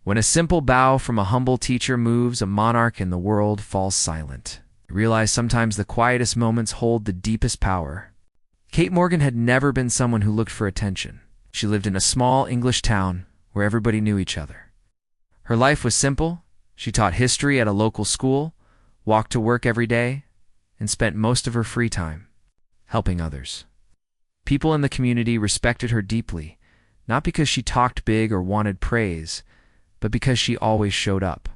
When a simple bow from a humble teacher moves, a monarch in the world falls silent. I realize sometimes the quietest moments hold the deepest power. Kate Morgan had never been someone who looked for attention. She lived in a small English town where everybody knew each other. Her life was simple. She taught history at a local school, walked to work every day, and spent most of her free time helping others. People in the community respected her deeply, not because she talked big or wanted praise, but because she always showed up.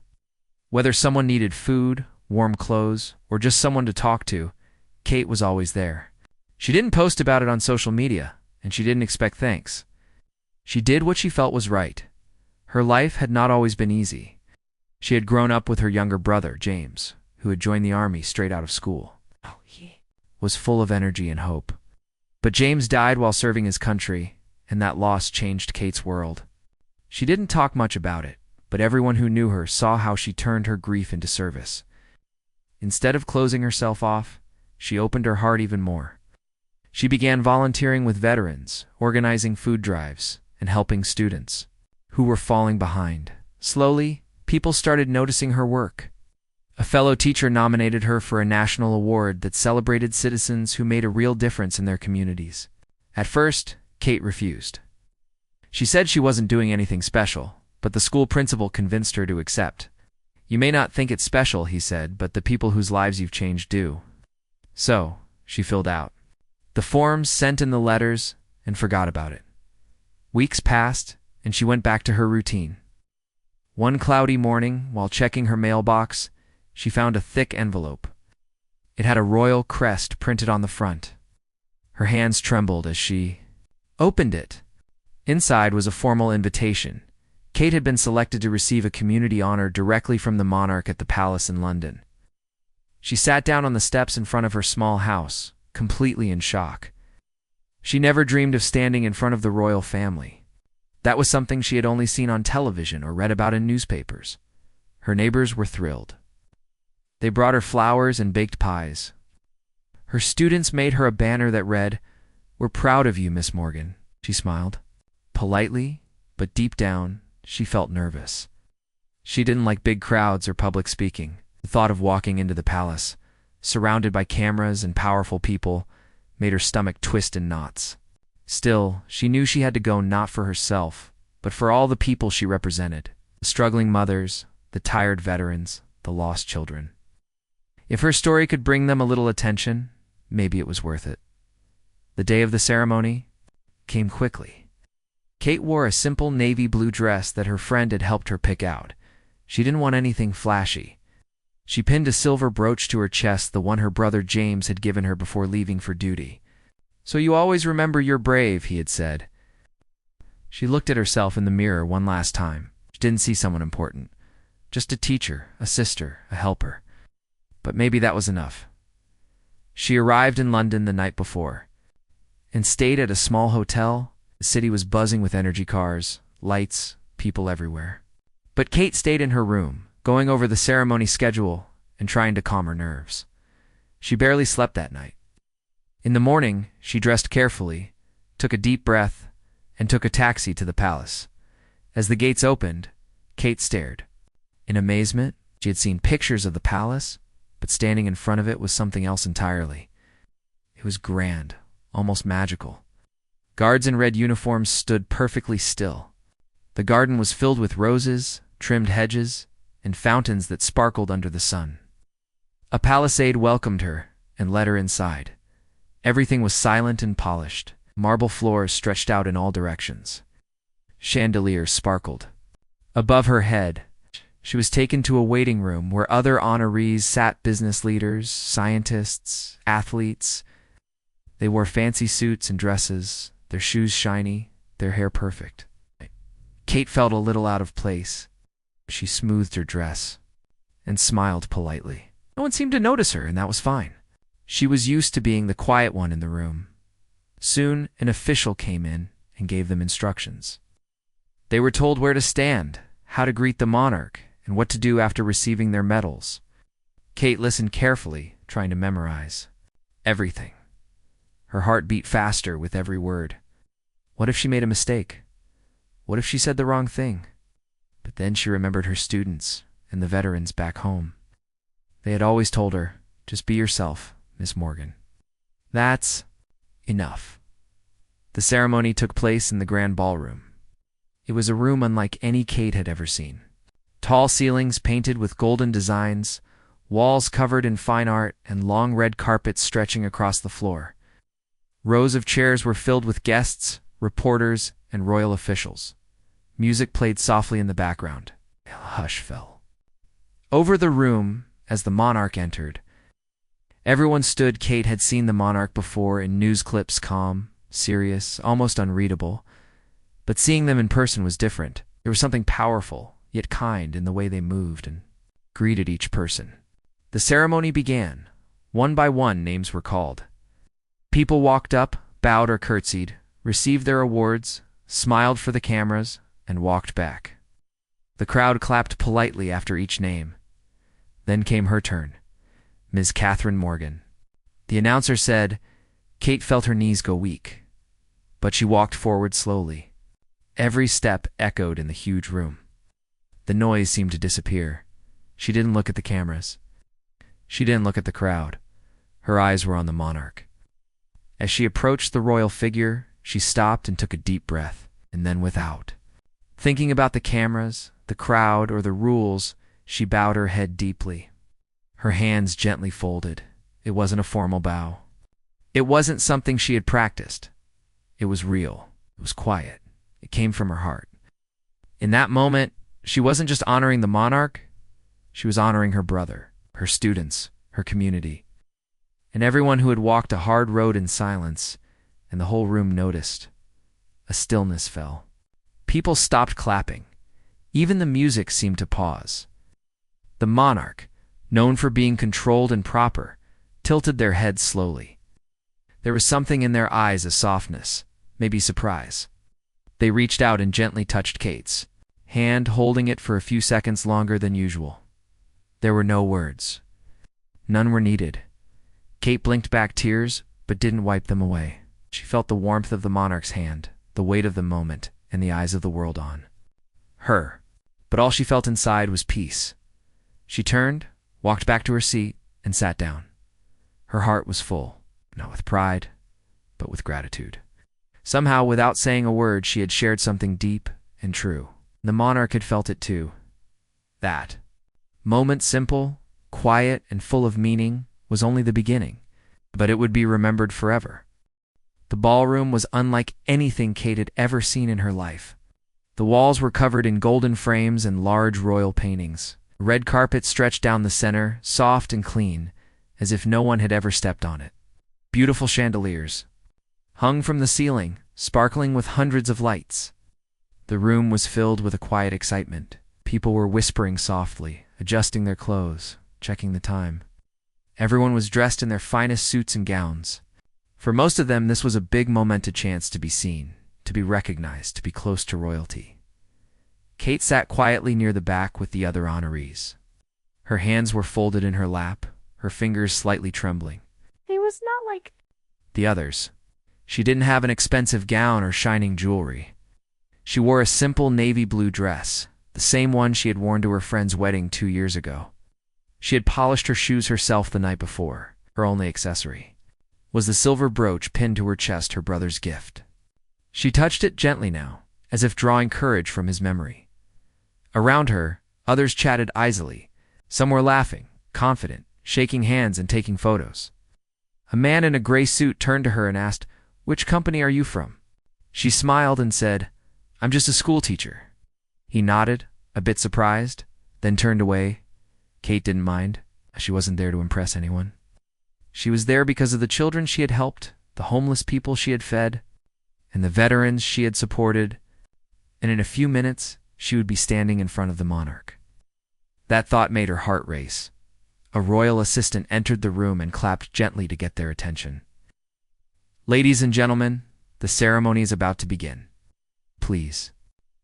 Whether someone needed food, warm clothes, or just someone to talk to, Kate was always there. She didn't post about it on social media, and she didn't expect thanks. She did what she felt was right. Her life had not always been easy. She had grown up with her younger brother, James, who had joined the army straight out of school. He was full of energy and hope. But James died while serving his country, and that loss changed Kate's world. She didn't talk much about it, but everyone who knew her saw how she turned her grief into service. Instead of closing herself off, she opened her heart even more. She began volunteering with veterans, organizing food drives, and helping students who were falling behind. Slowly, people started noticing her work. A fellow teacher nominated her for a national award that celebrated citizens who made a real difference in their communities. At first, Kate refused. She said she wasn't doing anything special, but the school principal convinced her to accept. "You may not think it's special," he said, "but the people whose lives you've changed do." So, she filled out the forms, sent in the letters, and forgot about it. Weeks passed, and she went back to her routine. One cloudy morning, while checking her mailbox, she found a thick envelope. It had a royal crest printed on the front. Her hands trembled as she opened it. Inside was a formal invitation. Kate had been selected to receive a community honor directly from the monarch at the palace in London. She sat down on the steps in front of her small house, completely in shock. She never dreamed of standing in front of the royal family. That was something she had only seen on television or read about in newspapers. Her neighbors were thrilled. They brought her flowers and baked pies. Her students made her a banner that read, "We're proud of you, Miss Morgan." She smiled, politely, but deep down, she felt nervous. She didn't like big crowds or public speaking. The thought of walking into the palace, surrounded by cameras and powerful people, made her stomach twist in knots. Still, she knew she had to go not for herself, but for all the people she represented, the struggling mothers, the tired veterans, the lost children. If her story could bring them a little attention, maybe it was worth it. The day of the ceremony came quickly. Kate wore a simple navy blue dress that her friend had helped her pick out. She didn't want anything flashy. She pinned a silver brooch to her chest, the one her brother James had given her before leaving for duty. "So you always remember you're brave," he had said. She looked at herself in the mirror one last time. She didn't see someone important. Just a teacher, a sister, a helper. But maybe that was enough. She arrived in London the night before and stayed at a small hotel. The city was buzzing with energy cars, lights, people everywhere. But Kate stayed in her room, going over the ceremony schedule and trying to calm her nerves. She barely slept that night. In the morning, she dressed carefully, took a deep breath, and took a taxi to the palace. As the gates opened, Kate stared. In amazement, she had seen pictures of the palace, but standing in front of it was something else entirely. It was grand, almost magical. Guards in red uniforms stood perfectly still. The garden was filled with roses, trimmed hedges, and fountains that sparkled under the sun. A palisade welcomed her and led her inside. Everything was silent and polished. Marble floors stretched out in all directions. Chandeliers sparkled. Above her head, she was taken to a waiting room where other honorees sat, business leaders, scientists, athletes. They wore fancy suits and dresses, their shoes shiny, their hair perfect. Kate felt a little out of place. She smoothed her dress and smiled politely. No one seemed to notice her, and that was fine. She was used to being the quiet one in the room. Soon, an official came in and gave them instructions. They were told where to stand, how to greet the monarch, and what to do after receiving their medals. Kate listened carefully, trying to memorize everything. Her heart beat faster with every word. What if she made a mistake? What if she said the wrong thing? But then she remembered her students and the veterans back home. They had always told her, "Just be yourself, Miss Morgan." That's enough. The ceremony took place in the grand ballroom. It was a room unlike any Kate had ever seen. Tall ceilings painted with golden designs, walls covered in fine art, and long red carpets stretching across the floor. Rows of chairs were filled with guests, reporters, and royal officials. Music played softly in the background. A hush fell over the room as the monarch entered. Everyone stood. Kate had seen the monarch before in news clips, calm, serious, almost unreadable. But seeing them in person was different. There was something powerful, yet kind, in the way they moved and greeted each person. The ceremony began. One by one, names were called. People walked up, bowed or curtsied, received their awards, smiled for the cameras, and walked back. The crowd clapped politely after each name. Then came her turn. Ms. Catherine Morgan. The announcer said. Kate felt her knees go weak, but she walked forward slowly. Every step echoed in the huge room. The noise seemed to disappear. She didn't look at the cameras. She didn't look at the crowd. Her eyes were on the monarch. As she approached the royal figure, she stopped and took a deep breath, and then without thinking about the cameras, the crowd, or the rules, she bowed her head deeply. Her hands gently folded. It wasn't a formal bow. It wasn't something she had practiced. It was real. It was quiet. It came from her heart. In that moment, she wasn't just honoring the monarch. She was honoring her brother, her students, her community, and everyone who had walked a hard road in silence, and the whole room noticed. A stillness fell. People stopped clapping. Even the music seemed to pause. The monarch, known for being controlled and proper, tilted their heads slowly. There was something in their eyes, a softness, maybe surprise. They reached out and gently touched Kate's hand, holding it for a few seconds longer than usual. There were no words. None were needed. Kate blinked back tears, but didn't wipe them away. She felt the warmth of the monarch's hand, the weight of the moment, and the eyes of the world on her. But all she felt inside was peace. She turned, walked back to her seat, and sat down. Her heart was full, not with pride, but with gratitude. Somehow, without saying a word, she had shared something deep and true. The monarch had felt it too. That moment, simple, quiet, and full of meaning, was only the beginning, but it would be remembered forever. The ballroom was unlike anything Kate had ever seen in her life. The walls were covered in golden frames and large royal paintings. A red carpet stretched down the center, soft and clean, as if no one had ever stepped on it. Beautiful chandeliers hung from the ceiling, sparkling with hundreds of lights. The room was filled with a quiet excitement. People were whispering softly, adjusting their clothes, checking the time. Everyone was dressed in their finest suits and gowns. For most of them, this was a big momentous chance to be seen, to be recognized, to be close to royalty. Kate sat quietly near the back with the other honorees. Her hands were folded in her lap, her fingers slightly trembling. It was not like the others. She didn't have an expensive gown or shining jewelry. She wore a simple navy blue dress, the same one she had worn to her friend's wedding 2 years ago. She had polished her shoes herself the night before. Her only accessory was the silver brooch pinned to her chest, her brother's gift. She touched it gently now, as if drawing courage from his memory. Around her, others chatted easily. Some were laughing, confident, shaking hands and taking photos. A man in a gray suit turned to her and asked, "Which company are you from?" She smiled and said, "I'm just a school teacher." He nodded, a bit surprised, then turned away. Kate didn't mind. She wasn't there to impress anyone. She was there because of the children she had helped, the homeless people she had fed, and the veterans she had supported, and in a few minutes, she would be standing in front of the monarch. That thought made her heart race. A royal assistant entered the room and clapped gently to get their attention. "Ladies and gentlemen, the ceremony is about to begin. Please,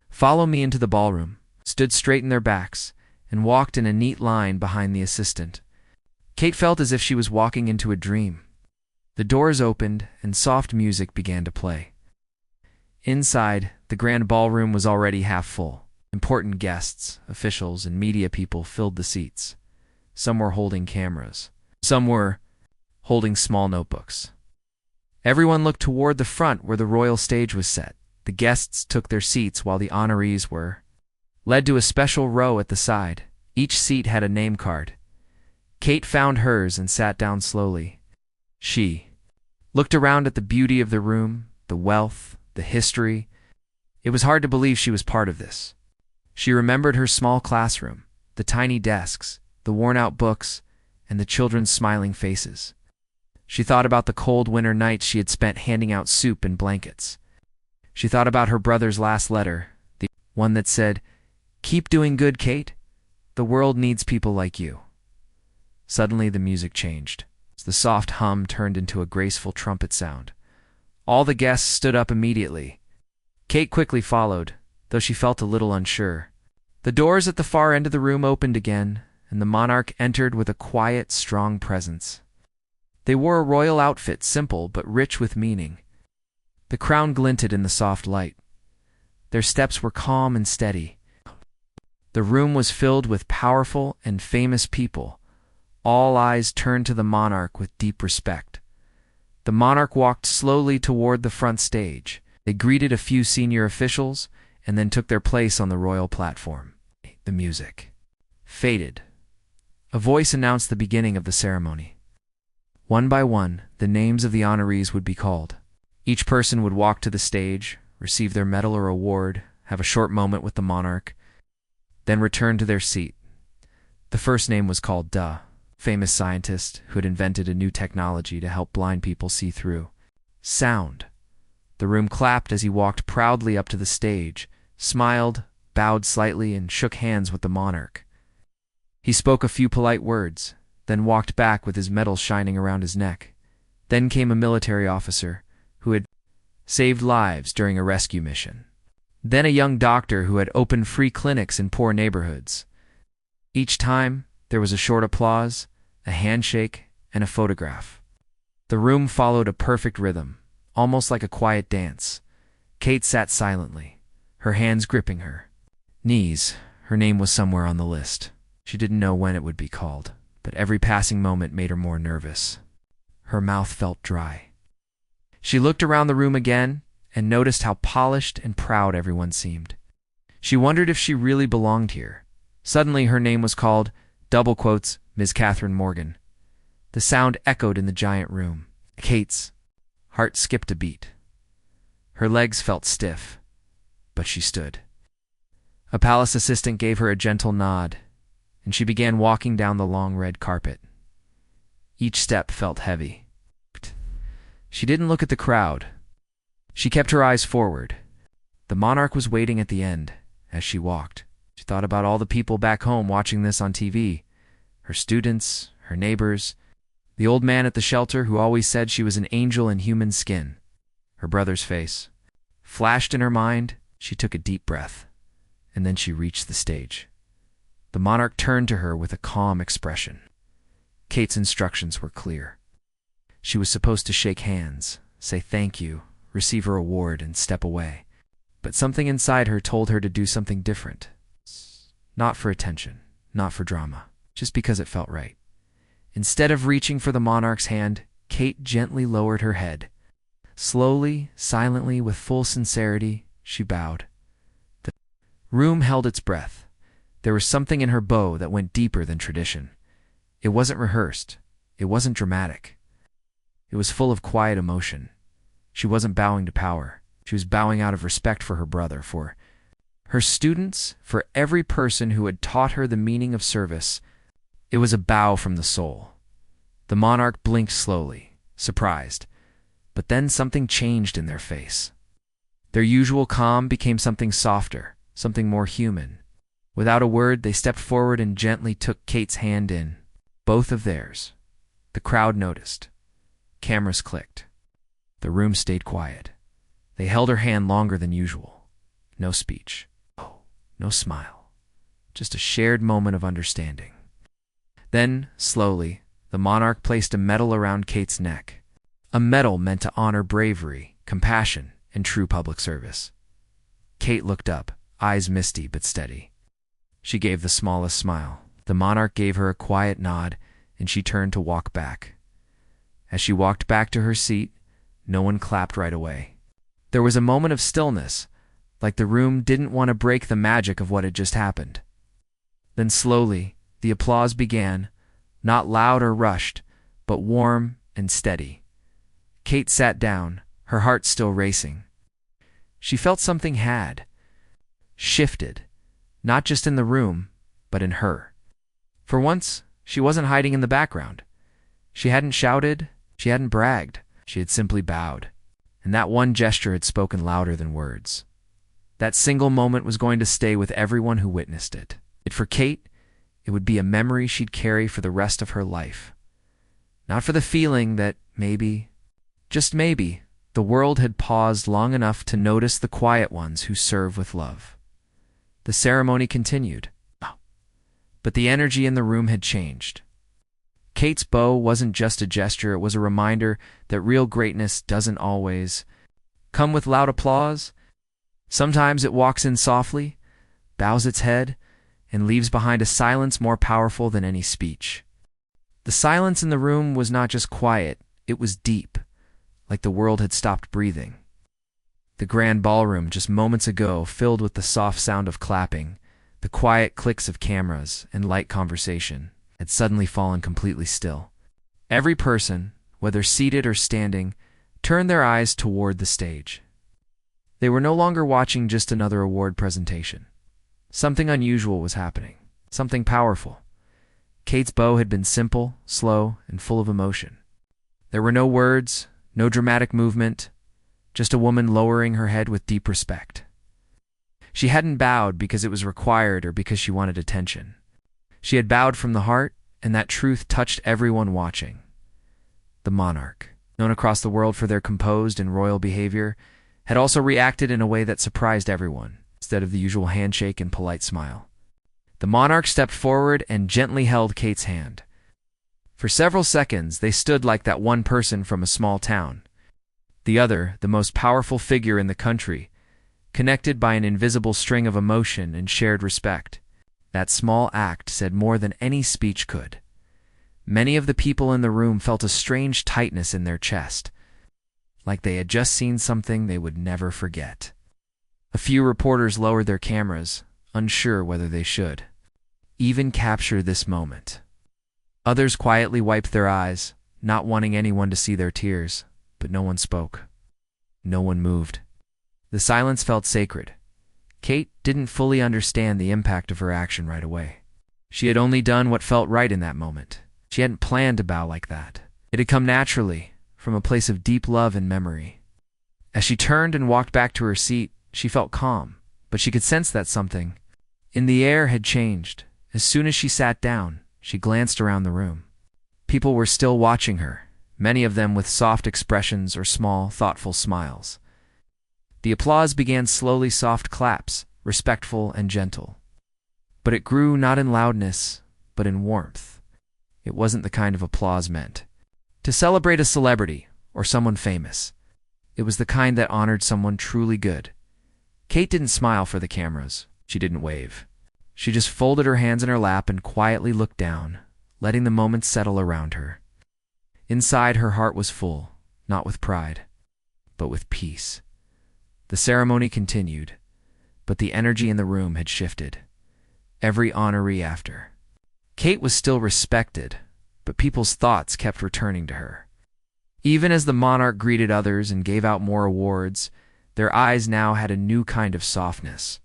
follow me into the ballroom," stood straight in their backs, and walked in a neat line behind the assistant. Kate felt as if she was walking into a dream. The doors opened, and soft music began to play. Inside, the grand ballroom was already half full. Important guests, officials, and media people filled the seats. Some were holding cameras. Some were holding small notebooks. Everyone looked toward the front where the royal stage was set. The guests took their seats while the honorees were led to a special row at the side. Each seat had a name card. Kate found hers and sat down slowly. She looked around at the beauty of the room, the wealth, the history. It was hard to believe she was part of this. She remembered her small classroom, the tiny desks, the worn-out books, and the children's smiling faces. She thought about the cold winter nights she had spent handing out soup and blankets. She thought about her brother's last letter, the one that said, "Keep doing good, Kate. The world needs people like you." Suddenly the music changed. The soft hum turned into a graceful trumpet sound. All the guests stood up immediately. Kate quickly followed, though she felt a little unsure. The doors at the far end of the room opened again, and the monarch entered with a quiet, strong presence. They wore a royal outfit, simple but rich with meaning. The crown glinted in the soft light. Their steps were calm and steady. The room was filled with powerful and famous people. All eyes turned to the monarch with deep respect. The monarch walked slowly toward the front stage. They greeted a few senior officials and then took their place on the royal platform. The music faded. A voice announced the beginning of the ceremony. One by one, the names of the honorees would be called. Each person would walk to the stage, receive their medal or award, have a short moment with the monarch, then return to their seat. The first name was called Duh, famous scientist who had invented a new technology to help blind people see through sound. The room clapped as he walked proudly up to the stage, smiled, bowed slightly, and shook hands with the monarch. He spoke a few polite words, then walked back with his medal shining around his neck. Then came a military officer who had saved lives during a rescue mission. Then a young doctor who had opened free clinics in poor neighborhoods. Each time, there was a short applause, a handshake, and a photograph. The room followed a perfect rhythm, almost like a quiet dance. Kate sat silently, her hands gripping her knees. Her name was somewhere on the list. She didn't know when it would be called, but every passing moment made her more nervous. Her mouth felt dry. She looked around the room again and noticed how polished and proud everyone seemed. She wondered if she really belonged here. Suddenly her name was called, double quotes, Ms. Catherine Morgan. The sound echoed in the giant room. Kate's heart skipped a beat. Her legs felt stiff, but she stood. A palace assistant gave her a gentle nod, and she began walking down the long red carpet. Each step felt heavy. She didn't look at the crowd. She kept her eyes forward. The monarch was waiting at the end as she walked. She thought about all the people back home watching this on TV. Her students, her neighbors, the old man at the shelter who always said she was an angel in human skin. Her brother's face flashed in her mind. She took a deep breath, and then she reached the stage. The monarch turned to her with a calm expression. Kate's instructions were clear. She was supposed to shake hands, say thank you, receive her award, and step away. But something inside her told her to do something different. Not for attention, not for drama, just because it felt right. Instead of reaching for the monarch's hand, Kate gently lowered her head. Slowly, silently, with full sincerity, she bowed. The room held its breath. There was something in her bow that went deeper than tradition. It wasn't rehearsed. It wasn't dramatic. It was full of quiet emotion. She wasn't bowing to power. She was bowing out of respect for her brother, for her students, for every person who had taught her the meaning of service. It was a bow from the soul. The monarch blinked slowly, surprised, but then something changed in their face. Their usual calm became something softer, something more human. Without a word, they stepped forward and gently took Kate's hand in both of theirs. The crowd noticed. Cameras clicked. The room stayed quiet. They held her hand longer than usual. No speech. No smile. Just a shared moment of understanding. Then, slowly, the monarch placed a medal around Kate's neck. A medal meant to honor bravery, compassion, and true public service. Kate looked up, eyes misty but steady. She gave the smallest smile. The monarch gave her a quiet nod, and she turned to walk back. As she walked back to her seat, no one clapped right away. There was a moment of stillness, like the room didn't want to break the magic of what had just happened. Then slowly, the applause began, not loud or rushed, but warm and steady. Kate sat down, her heart still racing. She felt something had shifted, not just in the room, but in her. For once, she wasn't hiding in the background. She hadn't shouted, she hadn't bragged, she had simply bowed. And that one gesture had spoken louder than words. That single moment was going to stay with everyone who witnessed it. For Kate, it would be a memory she'd carry for the rest of her life. Not for the feeling that maybe, just maybe, the world had paused long enough to notice the quiet ones who serve with love. The ceremony continued, but the energy in the room had changed. Kate's bow wasn't just a gesture, it was a reminder that real greatness doesn't always come with loud applause. Sometimes it walks in softly, bows its head, and leaves behind a silence more powerful than any speech. The silence in the room was not just quiet, it was deep, like the world had stopped breathing. The grand ballroom just moments ago filled with the soft sound of clapping, the quiet clicks of cameras, and light conversation, had suddenly fallen completely still. Every person, whether seated or standing, turned their eyes toward the stage. They were no longer watching just another award presentation. Something unusual was happening, something powerful. Kate's bow had been simple, slow, and full of emotion. There were no words, no dramatic movement, just a woman lowering her head with deep respect. She hadn't bowed because it was required or because she wanted attention. She had bowed from the heart, and that truth touched everyone watching. The monarch, known across the world for their composed and royal behavior, had also reacted in a way that surprised everyone, instead of the usual handshake and polite smile. The monarch stepped forward and gently held Kate's hand. For several seconds, they stood like that one person from a small town. The other, the most powerful figure in the country, connected by an invisible string of emotion and shared respect. That small act said more than any speech could. Many of the people in the room felt a strange tightness in their chest, like they had just seen something they would never forget. A few reporters lowered their cameras, unsure whether they should even capture this moment. Others quietly wiped their eyes, not wanting anyone to see their tears, but no one spoke. No one moved. The silence felt sacred. Kate didn't fully understand the impact of her action right away. She had only done what felt right in that moment. She hadn't planned to bow like that. It had come naturally, from a place of deep love and memory. As she turned and walked back to her seat, she felt calm, but she could sense that something in the air had changed. As soon as she sat down, she glanced around the room. People were still watching her, many of them with soft expressions or small, thoughtful smiles. The applause began slowly, soft claps, respectful and gentle. But it grew not in loudness, but in warmth. It wasn't the kind of applause meant to celebrate a celebrity or someone famous. It was the kind that honored someone truly good. Kate didn't smile for the cameras. She didn't wave. She just folded her hands in her lap and quietly looked down, letting the moment settle around her. Inside, her heart was full, not with pride, but with peace. The ceremony continued, but the energy in the room had shifted. Every honoree after. Kate was still respected, but people's thoughts kept returning to her. Even as the monarch greeted others and gave out more awards, their eyes now had a new kind of softness.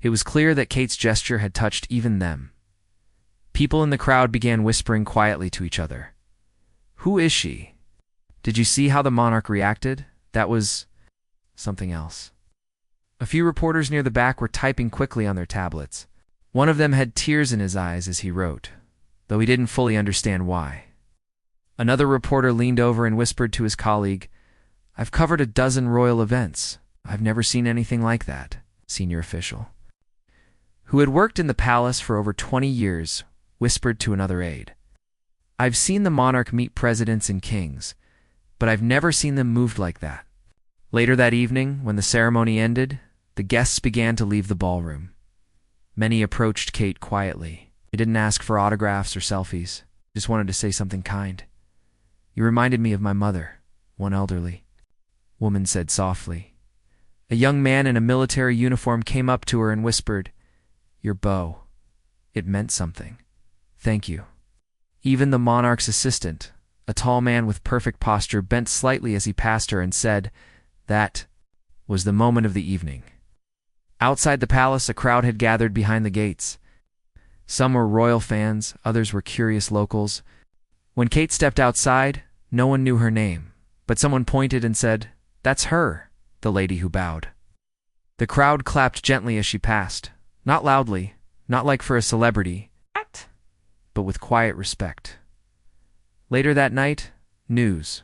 It was clear that Kate's gesture had touched even them. People in the crowd began whispering quietly to each other. "Who is she? Did you see how the monarch reacted? That was something else." A few reporters near the back were typing quickly on their tablets. One of them had tears in his eyes as he wrote, though he didn't fully understand why. Another reporter leaned over and whispered to his colleague, "I've covered a dozen royal events. I've never seen anything like that," senior official, who had worked in the palace for over 20 years, whispered to another aide. "I've seen the monarch meet presidents and kings, but I've never seen them moved like that." Later that evening, when the ceremony ended, The guests began to leave the ballroom. Many approached Kate quietly. They didn't ask for autographs or selfies, just wanted to say something kind. "You reminded me of my mother," one elderly woman said softly. A young man in a military uniform came up to her and whispered, "Your bow. It meant something. Thank you." Even the monarch's assistant, a tall man with perfect posture, bent slightly as he passed her and said, "That was the moment of the evening." Outside the palace, a crowd had gathered behind the gates. Some were royal fans, others were curious locals. When Kate stepped outside, no one knew her name, but someone pointed and said, "That's her," the lady who bowed. The crowd clapped gently as she passed, not loudly, not like for a celebrity, but with quiet respect. Later that night, news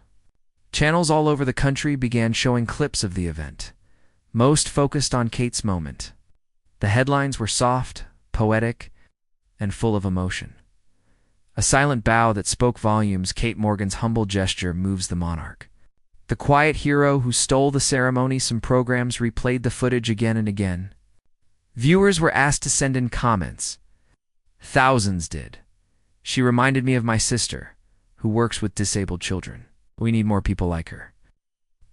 channels all over the country began showing clips of the event, most focused on Kate's moment. The headlines were soft, poetic, and full of emotion. A silent bow that spoke volumes. Kate Morgan's humble gesture moves the monarch. The quiet hero who stole the ceremony. Some programs replayed the footage again and again. Viewers were asked to send in comments. Thousands did. "She reminded me of my sister, who works with disabled children. We need more people like her."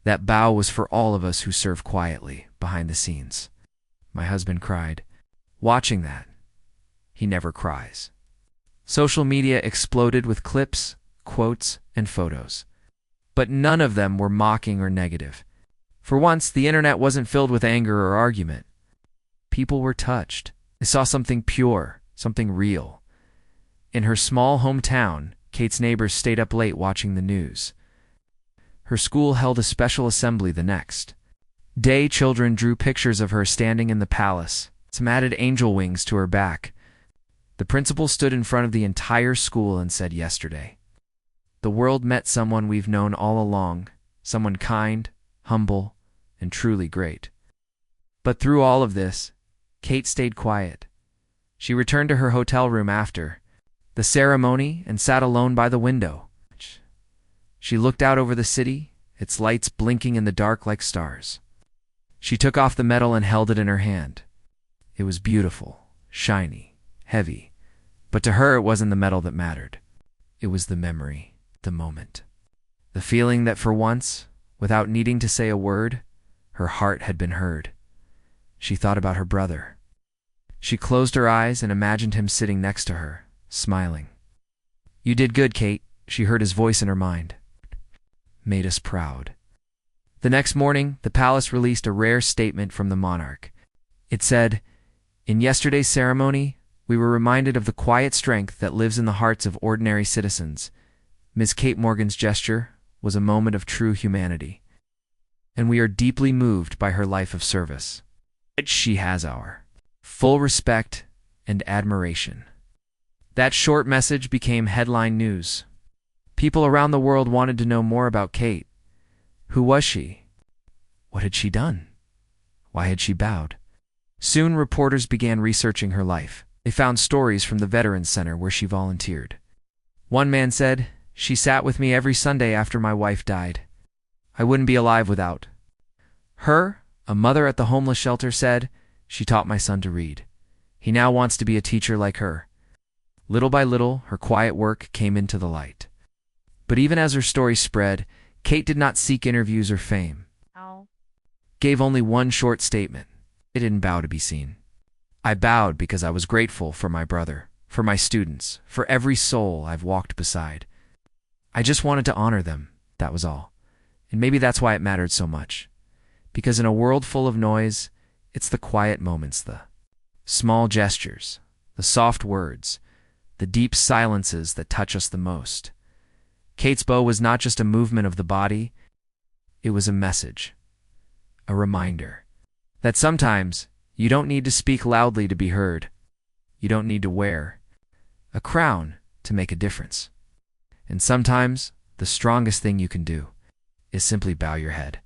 That bow was for all of us who serve quietly behind the scenes. My husband cried. Watching that, he never cries. Social media exploded with clips, quotes, and photos. But none of them were mocking or negative. For once, the internet wasn't filled with anger or argument. People were touched. They saw something pure, something real. In her small hometown, Kate's neighbors stayed up late watching the news. Her school held a special assembly the next day. Children drew pictures of her standing in the palace. Some added angel wings to her back. The principal stood in front of the entire school and said, "Yesterday, the world met someone we've known all along, someone kind, humble, and truly great." But through all of this, Kate stayed quiet. She returned to her hotel room after the ceremony and sat alone by the window. She looked out over the city, its lights blinking in the dark like stars. She took off the medal and held it in her hand. It was beautiful, shiny, heavy, but to her it wasn't the medal that mattered. It was the memory, the moment. The feeling that for once, without needing to say a word, her heart had been heard. She thought about her brother. She closed her eyes and imagined him sitting next to her, smiling. "You did good, Kate," she heard his voice in her mind. "Made us proud." The next morning, the palace released a rare statement from the monarch. It said, "In yesterday's ceremony, we were reminded of the quiet strength that lives in the hearts of ordinary citizens. Ms. Kate Morgan's gesture was a moment of true humanity, and we are deeply moved by her life of service. She has our full respect and admiration." That short message became headline news. People around the world wanted to know more about Kate. Who was she? What had she done? Why had she bowed? Soon, reporters began researching her life. They found stories from the Veterans Center where she volunteered. One man said, "She sat with me every Sunday after my wife died. I wouldn't be alive without her." A mother at the homeless shelter said, "She taught my son to read. He now wants to be a teacher like her." Little by little, her quiet work came into the light. But even as her story spread, Kate did not seek interviews or fame. Gave only one short statement. "I didn't bow to be seen. I bowed because I was grateful for my brother, for my students, for every soul I've walked beside. I just wanted to honor them, that was all. And maybe that's why it mattered so much. Because in a world full of noise, it's the quiet moments, the small gestures, the soft words, the deep silences that touch us the most." Kate's bow was not just a movement of the body, it was a message, a reminder that sometimes you don't need to speak loudly to be heard. You don't need to wear a crown to make a difference. And sometimes the strongest thing you can do is simply bow your head.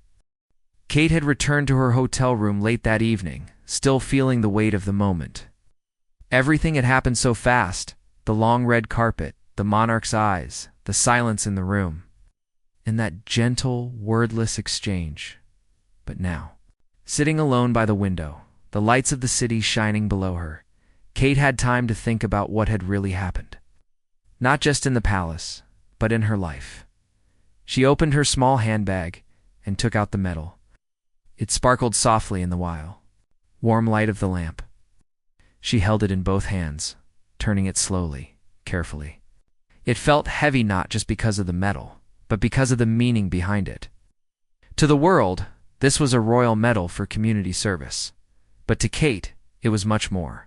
Kate had returned to her hotel room late that evening, still feeling the weight of the moment. Everything had happened so fast, the long red carpet, the monarch's eyes, the silence in the room, and that gentle, wordless exchange. But now, Sitting alone by the window, the lights of the city shining below her, Kate had time to think about what had really happened. Not just in the palace, but in her life. She opened her small handbag and took out the medal. It sparkled softly in the warm light of the lamp. She held it in both hands, turning it slowly, carefully. It felt heavy not just because of the medal, but because of the meaning behind it. To the world, this was a royal medal for community service. But to Kate, it was much more.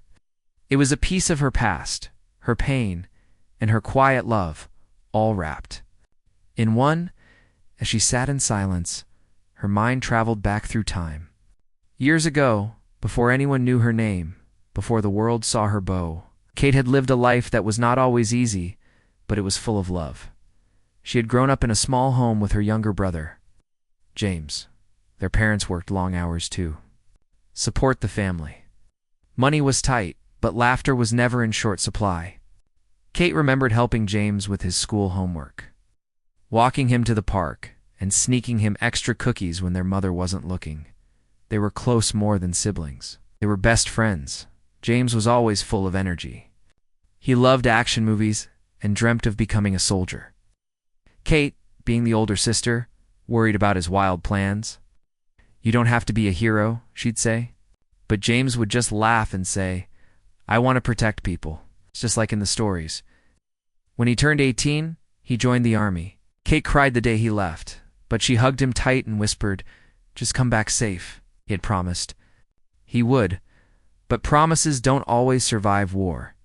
It was a piece of her past, her pain, and her quiet love, all wrapped in one. As she sat in silence, her mind traveled back through time. Years ago, before anyone knew her name, before the world saw her bow, Kate had lived a life that was not always easy, but it was full of love. She had grown up in a small home with her younger brother, James. Their parents worked long hours too. Support the family. Money was tight, but laughter was never in short supply. Kate remembered helping James with his school homework, walking him to the park, and sneaking him extra cookies when their mother wasn't looking. They were close more than siblings. They were best friends. James was always full of energy. He loved action movies and dreamt of becoming a soldier. Kate, being the older sister, worried about his wild plans. "You don't have to be a hero," she'd say. But James would just laugh and say, "I want to protect people." It's just like in the stories. When he turned 18, he joined the army. Kate cried the day he left, but she hugged him tight and whispered, "Just come back safe." He had promised. He would, but promises don't always survive war.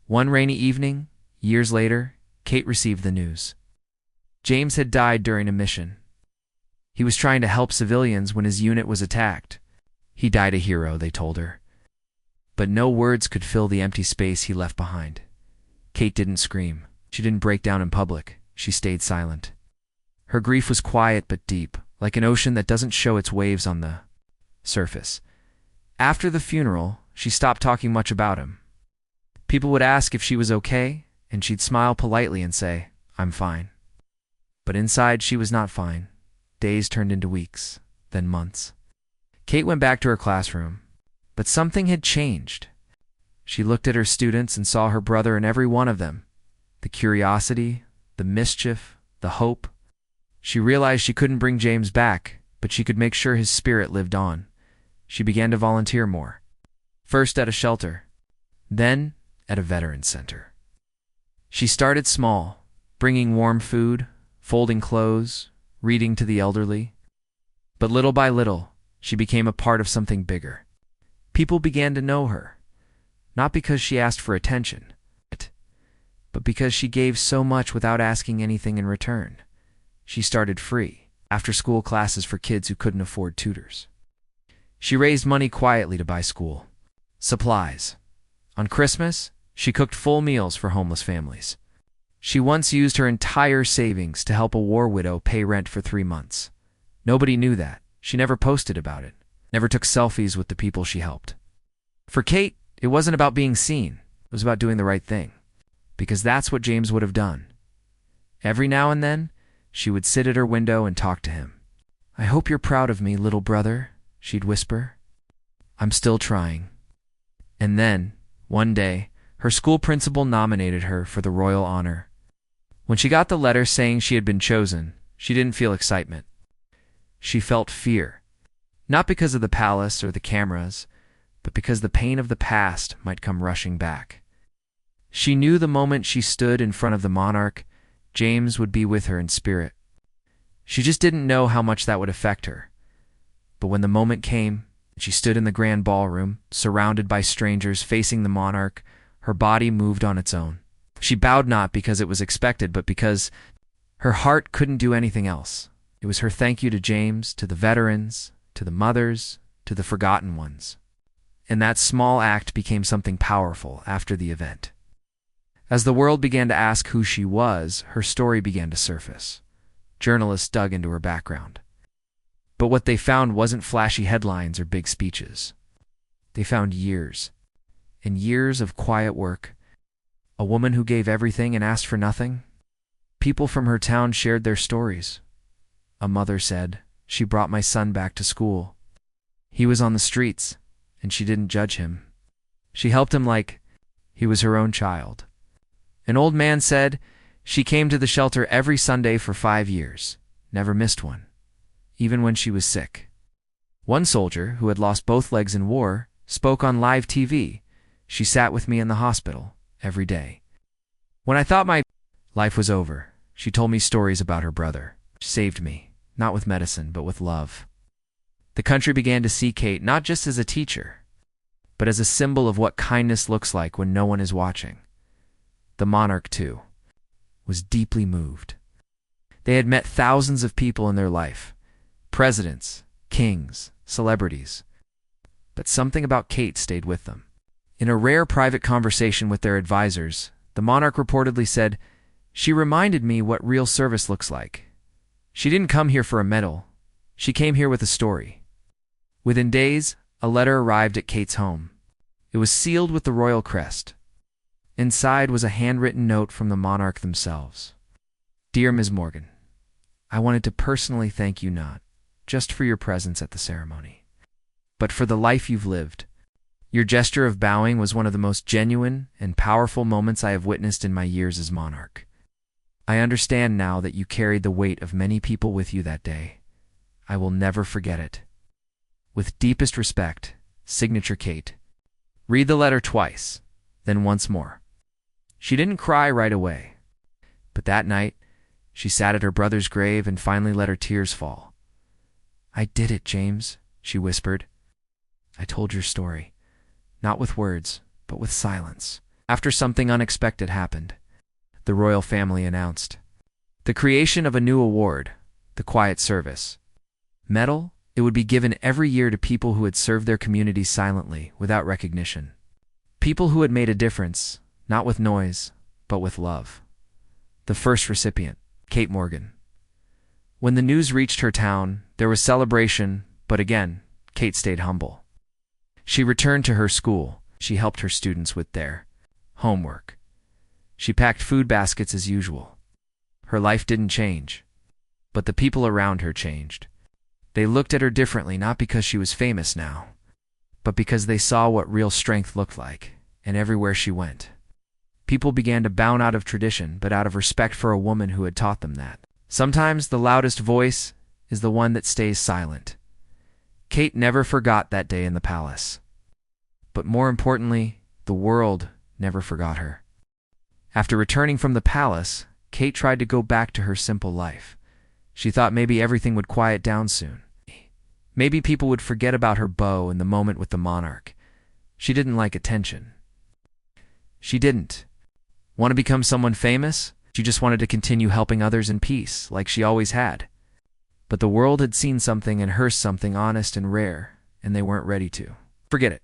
One rainy evening, years later, Kate received the news. James had died during a mission. He was trying to help civilians when his unit was attacked. He died a hero, they told her. But no words could fill the empty space he left behind. Kate didn't scream. She didn't break down in public. She stayed silent. Her grief was quiet but deep, like an ocean that doesn't show its waves on the surface. After the funeral, she stopped talking much about him. People would ask if she was okay, and she'd smile politely and say, "I'm fine." But inside, she was not fine. Days turned into weeks, then months. Kate went back to her classroom, but something had changed. She looked at her students and saw her brother in every one of them. The curiosity, the mischief, the hope. She realized she couldn't bring James back, but she could make sure his spirit lived on. She began to volunteer more. First at a shelter, then at a veterans center. She started small, bringing warm food, folding clothes, reading to the elderly. But little by little, she became a part of something bigger. People began to know her, not because she asked for attention, but because she gave so much without asking anything in return. She started free, after-school classes for kids who couldn't afford tutors. She raised money quietly to buy school supplies. On Christmas, she cooked full meals for homeless families. She once used her entire savings to help a war widow pay rent for 3 months. Nobody knew that. She never posted about it, never took selfies with the people she helped. For Kate, it wasn't about being seen. It was about doing the right thing, because that's what James would have done. Every now and then, she would sit at her window and talk to him. "I hope you're proud of me, little brother," she'd whisper. "I'm still trying." And then, one day, her school principal nominated her for the royal honor. When she got the letter saying she had been chosen, she didn't feel excitement. She felt fear, not because of the palace or the cameras, but because the pain of the past might come rushing back. She knew the moment she stood in front of the monarch, James would be with her in spirit. She just didn't know how much that would affect her. But when the moment came, and she stood in the grand ballroom, surrounded by strangers facing the monarch, her body moved on its own. She bowed not because it was expected, but because her heart couldn't do anything else. It was her thank you to James, to the veterans, to the mothers, to the forgotten ones. And that small act became something powerful after the event. As the world began to ask who she was, her story began to surface. Journalists dug into her background. But what they found wasn't flashy headlines or big speeches. They found years, and years of quiet work. A woman who gave everything and asked for nothing. People from her town shared their stories. A mother said, "She brought my son back to school." He was on the streets, and she didn't judge him. She helped him like he was her own child. An old man said she came to the shelter every Sunday for 5 years, never missed one, even when she was sick. One soldier, who had lost both legs in war, spoke on live TV. She sat with me in the hospital every day. When I thought my life was over, she told me stories about her brother. She saved me, not with medicine, but with love. The country began to see Kate not just as a teacher, but as a symbol of what kindness looks like when no one is watching. The Monarch, too, was deeply moved. They had met thousands of people in their life, presidents, kings, celebrities. But something about Kate stayed with them. In a rare private conversation with their advisors, the Monarch reportedly said, "She reminded me what real service looks like. She didn't come here for a medal. She came here with a story." Within days, a letter arrived at Kate's home. It was sealed with the royal crest. Inside was a handwritten note from the Monarch themselves. "Dear Ms. Morgan, I wanted to personally thank you not just for your presence at the ceremony, but for the life you've lived. Your gesture of bowing was one of the most genuine and powerful moments I have witnessed in my years as Monarch. I understand now that you carried the weight of many people with you that day. I will never forget it. With deepest respect, signature Kate." Read the letter twice, then once more. She didn't cry right away, but that night, she sat at her brother's grave and finally let her tears fall. "I did it, James," she whispered. "I told your story, not with words, but with silence." After something unexpected happened, the royal family announced the creation of a new award, the Quiet Service Medal. It would be given every year to people who had served their communities silently, without recognition. People who had made a difference, not with noise, but with love. The first recipient, Kate Morgan. When the news reached her town, there was celebration, but again, Kate stayed humble. She returned to her school. She helped her students with their homework. She packed food baskets as usual. Her life didn't change, but the people around her changed. They looked at her differently, not because she was famous now, but because they saw what real strength looked like, and everywhere she went, people began to bow out of tradition, but out of respect for a woman who had taught them that. Sometimes the loudest voice is the one that stays silent. Kate never forgot that day in the palace. But more importantly, the world never forgot her. After returning from the palace, Kate tried to go back to her simple life. She thought maybe everything would quiet down soon. Maybe people would forget about her bow and the moment with the Monarch. She didn't like attention. She didn't want to become someone famous. She just wanted to continue helping others in peace, like she always had. But the world had seen something in her, something honest and rare, and they weren't ready to forget it.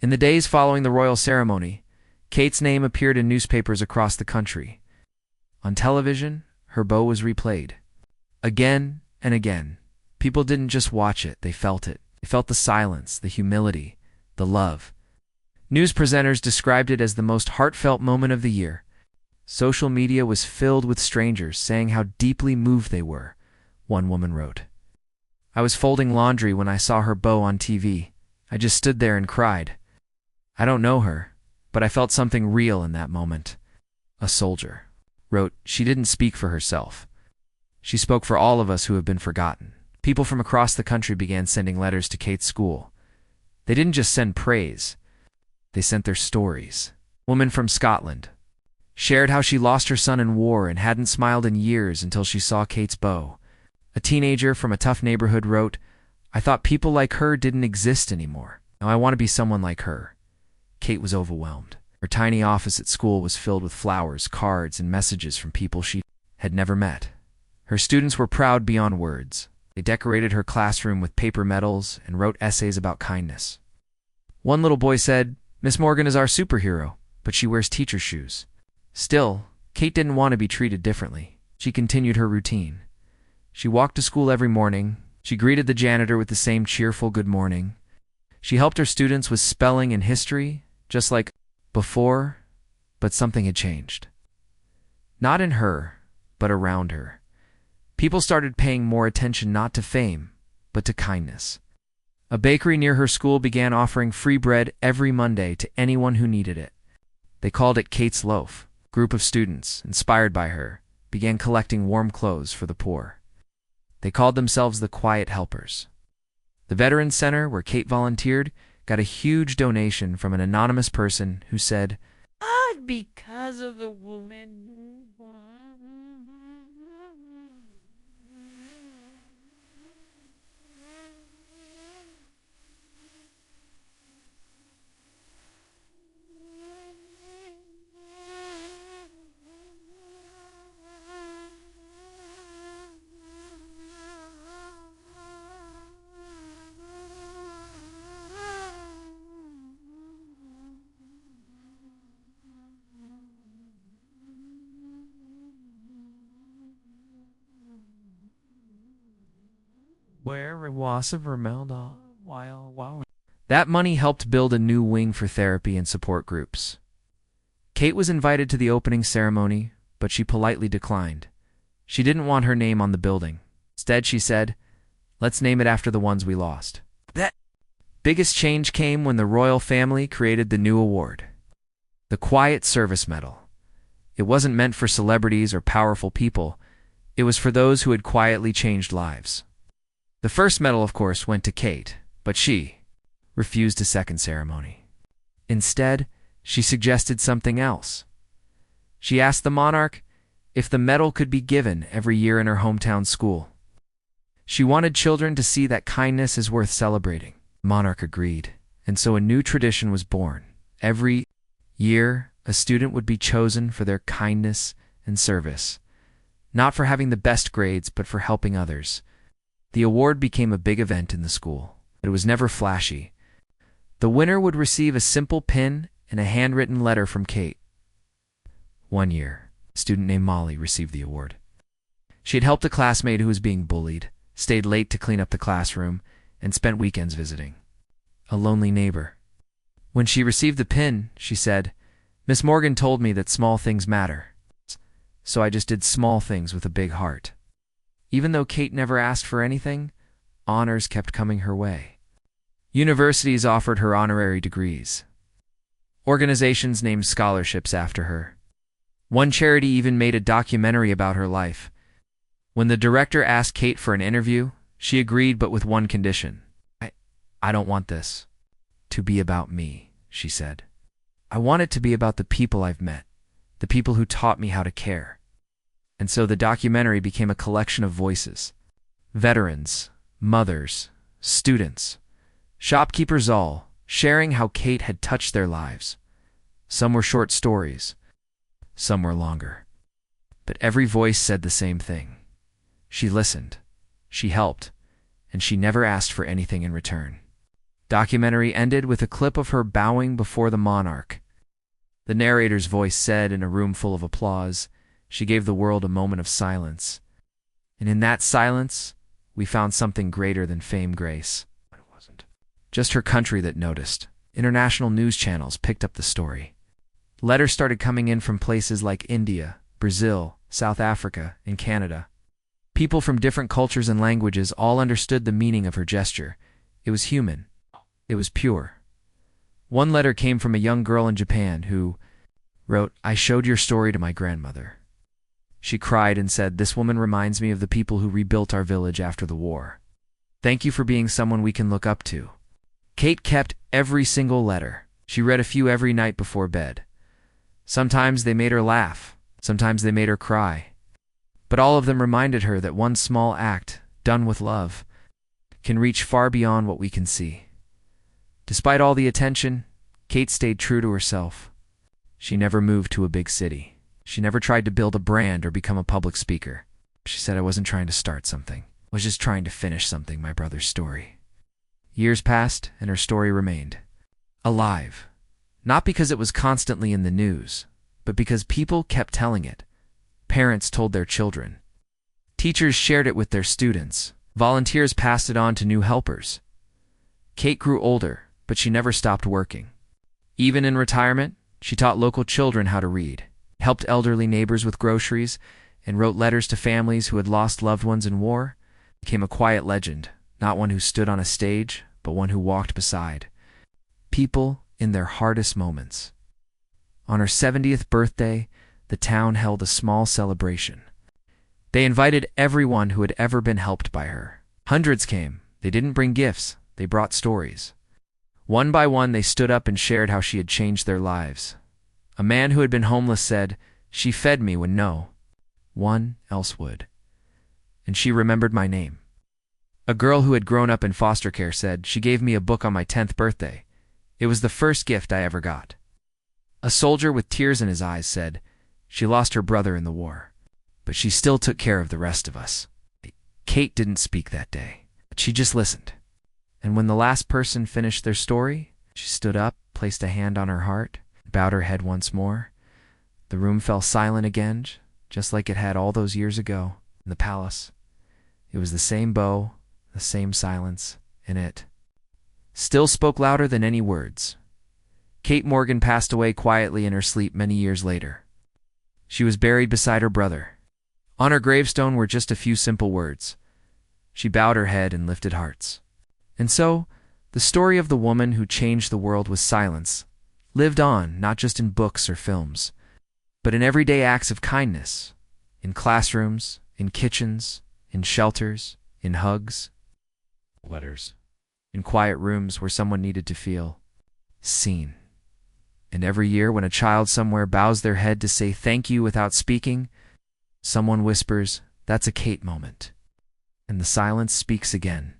In the days following the royal ceremony, Kate's name appeared in newspapers across the country. On television, her bow was replayed. Again and again. People didn't just watch it, they felt it. They felt the silence, the humility, the love. News presenters described it as the most heartfelt moment of the year. Social media was filled with strangers saying how deeply moved they were, one woman wrote. "I was folding laundry when I saw her bow on TV. I just stood there and cried. I don't know her, but I felt something real in that moment." A soldier wrote, "She didn't speak for herself. She spoke for all of us who have been forgotten." People from across the country began sending letters to Kate's school. They didn't just send praise, they sent their stories. A woman from Scotland shared how she lost her son in war and hadn't smiled in years until she saw Kate's bow. A teenager from a tough neighborhood wrote, "I thought people like her didn't exist anymore. Now I want to be someone like her." Kate was overwhelmed. Her tiny office at school was filled with flowers, cards, and messages from people she had never met. Her students were proud beyond words. They decorated her classroom with paper medals and wrote essays about kindness. One little boy said, "Miss Morgan is our superhero, but she wears teacher shoes." Still, Kate didn't want to be treated differently. She continued her routine. She walked to school every morning. She greeted the janitor with the same cheerful good morning. She helped her students with spelling and history, just like before, but something had changed. Not in her, but around her. People started paying more attention not to fame, but to kindness. A bakery near her school began offering free bread every Monday to anyone who needed it. They called it Kate's Loaf. A group of students, inspired by her, began collecting warm clothes for the poor. They called themselves the Quiet Helpers. The Veterans Center, where Kate volunteered, got a huge donation from an anonymous person who said, Because of the woman. Where it was of Vermelda, while. That money helped build a new wing for therapy and support groups. Kate was invited to the opening ceremony, but she politely declined. She didn't want her name on the building. Instead, she said, "Let's name it after the ones we lost." That biggest change came when the royal family created the new award, the Quiet Service Medal. It wasn't meant for celebrities or powerful people. It was for those who had quietly changed lives. The first medal, of course, went to Kate, but she refused a second ceremony. Instead, she suggested something else. She asked the monarch if the medal could be given every year in her hometown school. She wanted children to see that kindness is worth celebrating. The monarch agreed, and so a new tradition was born. Every year, a student would be chosen for their kindness and service, not for having the best grades, but for helping others. The award became a big event in the school, but it was never flashy. The winner would receive a simple pin and a handwritten letter from Kate. One year, a student named Molly received the award. She had helped a classmate who was being bullied, stayed late to clean up the classroom, and spent weekends visiting. A lonely neighbor. When she received the pin, she said, "Miss Morgan told me that small things matter, so I just did small things with a big heart." Even though Kate never asked for anything, honors kept coming her way. Universities offered her honorary degrees. Organizations named scholarships after her. One charity even made a documentary about her life. When the director asked Kate for an interview, she agreed, but with one condition. I don't want this to be about me," she said. "I want it to be about the people I've met, the people who taught me how to care." And so the documentary became a collection of voices. Veterans, mothers, students, shopkeepers, all sharing how Kate had touched their lives. Some were short stories, some were longer. But every voice said the same thing. She listened, she helped, and she never asked for anything in return. Documentary ended with a clip of her bowing before the monarch. The narrator's voice said in a room full of applause, she gave the world a moment of silence. And in that silence, we found something greater than fame, grace. It wasn't just her country that noticed. International news channels picked up the story. Letters started coming in from places like India, Brazil, South Africa, and Canada. People from different cultures and languages all understood the meaning of her gesture. It was human. It was pure. One letter came from a young girl in Japan who wrote, "I showed your story to my grandmother. She cried and said, 'This woman reminds me of the people who rebuilt our village after the war. Thank you for being someone we can look up to.'" Kate kept every single letter. She read a few every night before bed. Sometimes they made her laugh. Sometimes they made her cry. But all of them reminded her that one small act, done with love, can reach far beyond what we can see. Despite all the attention, Kate stayed true to herself. She never moved to a big city. She never tried to build a brand or become a public speaker. She said, "I wasn't trying to start something. I was just trying to finish something, my brother's story." Years passed, and her story remained alive. Not because it was constantly in the news, but because people kept telling it. Parents told their children. Teachers shared it with their students. Volunteers passed it on to new helpers. Kate grew older, but she never stopped working. Even in retirement, she taught local children how to read, helped elderly neighbors with groceries, and wrote letters to families who had lost loved ones in war. Became a quiet legend, not one who stood on a stage, but one who walked beside people in their hardest moments. On her 70th birthday, the town held a small celebration. They invited everyone who had ever been helped by her. Hundreds came. They didn't bring gifts, they brought stories. One by one, they stood up and shared how she had changed their lives. A man who had been homeless said, "She fed me when no one else would. And she remembered my name." A girl who had grown up in foster care said, "She gave me a book on my 10th birthday. It was the first gift I ever got." A soldier with tears in his eyes said, "She lost her brother in the war, but she still took care of the rest of us." Kate didn't speak that day, but she just listened. And when the last person finished their story, she stood up, placed a hand on her heart, bowed her head once more. The room fell silent again, just like it had all those years ago in the palace. It was the same bow, the same silence, and it still spoke louder than any words. Kate Morgan passed away quietly in her sleep many years later. She was buried beside her brother. On her gravestone were just a few simple words. She bowed her head and lifted hearts. And so, the story of the woman who changed the world with silence lived on, not just in books or films, but in everyday acts of kindness, in classrooms, in kitchens, in shelters, in hugs, letters, in quiet rooms where someone needed to feel seen. And every year when a child somewhere bows their head to say thank you without speaking, someone whispers, "That's a Kate moment." And the silence speaks again.